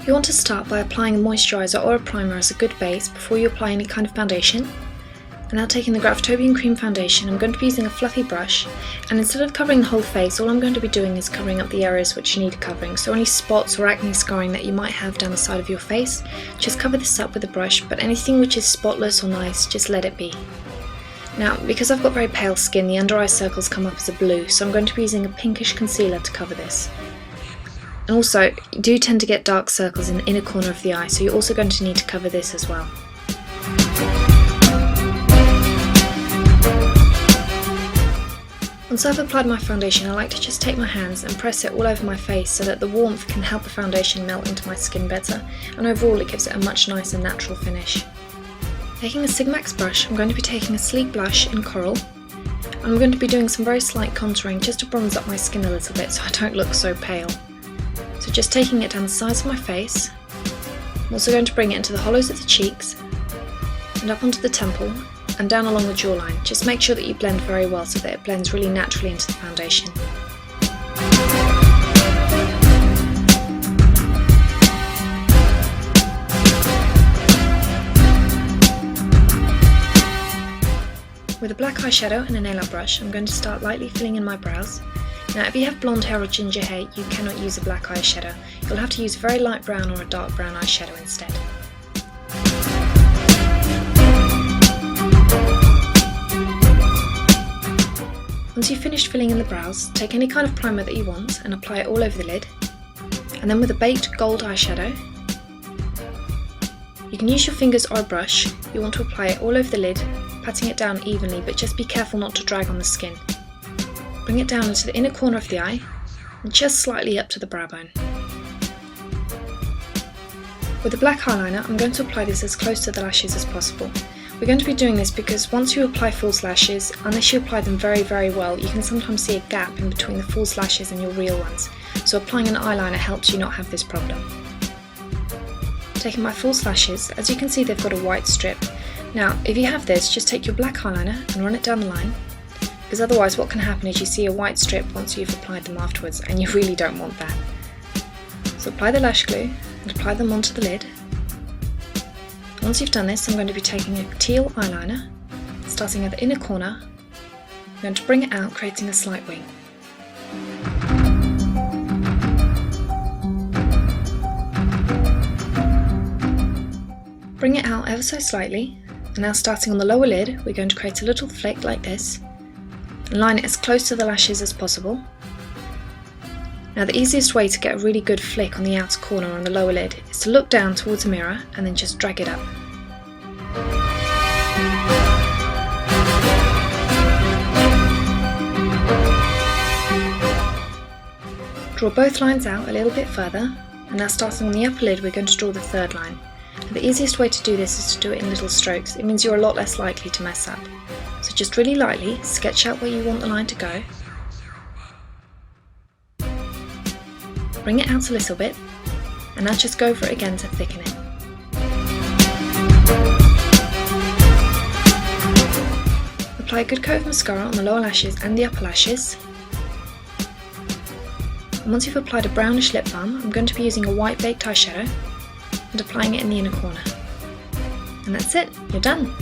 You want to start by applying a moisturiser or a primer as a good base before you apply any kind of foundation. And now taking the Gravitobian Cream Foundation, I'm going to be using a fluffy brush, and instead of covering the whole face, all I'm going to be doing is covering up the areas which need covering. So any spots or acne scarring that you might have down the side of your face, just cover this up with a brush, but anything which is spotless or nice, just let it be. Now, because I've got very pale skin, the under eye circles come up as a blue, so I'm going to be using a pinkish concealer to cover this. And also, you do tend to get dark circles in the inner corner of the eye, so you're also going to need to cover this as well. Once I've applied my foundation, I like to just take my hands and press it all over my face so that the warmth can help the foundation melt into my skin better, and overall it gives it a much nicer natural finish. Taking a Sigmaz brush, I'm going to be taking a sleek blush in Coral, and I'm going to be doing some very slight contouring just to bronze up my skin a little bit so I don't look so pale. So just taking it down the sides of my face, I'm also going to bring it into the hollows of the cheeks, and up onto the temple, and down along the jawline. Just make sure that you blend very well so that it blends really naturally into the foundation. With a black eyeshadow and a nail art brush, I'm going to start lightly filling in my brows. Now if you have blonde hair or ginger hair, you cannot use a black eyeshadow. You'll have to use a very light brown or a dark brown eyeshadow instead. Once you've finished filling in the brows, take any kind of primer that you want and apply it all over the lid. And then with a baked gold eyeshadow, you can use your fingers or a brush. You want to apply it all over the lid, patting it down evenly, but just be careful not to drag on the skin. Bring it down into the inner corner of the eye and just slightly up to the brow bone. With a black eyeliner, I'm going to apply this as close to the lashes as possible. We're going to be doing this because once you apply false lashes, unless you apply them very, very well, you can sometimes see a gap in between the false lashes and your real ones. So applying an eyeliner helps you not have this problem. Taking my false lashes, as you can see they've got a white strip. Now, if you have this, just take your black eyeliner and run it down the line, because otherwise what can happen is you see a white strip once you've applied them afterwards, and you really don't want that. So apply the lash glue and apply them onto the lid. Once you've done this, I'm going to be taking a teal eyeliner, starting at the inner corner. I'm going to bring it out, creating a slight wing. Bring it out ever so slightly, and now starting on the lower lid, we're going to create a little flick like this, and line it as close to the lashes as possible. Now the easiest way to get a really good flick on the outer corner on the lower lid is to look down towards a mirror and then just drag it up. Draw both lines out a little bit further, and now starting on the upper lid we're going to draw the third line. Now, the easiest way to do this is to do it in little strokes. It means you're a lot less likely to mess up. So just really lightly sketch out where you want the line to go. Bring it out a little bit, and now just go over it again to thicken it. Apply a good coat of mascara on the lower lashes and the upper lashes. And once you've applied a brownish lip balm, I'm going to be using a white baked eyeshadow and applying it in the inner corner. And that's it, you're done!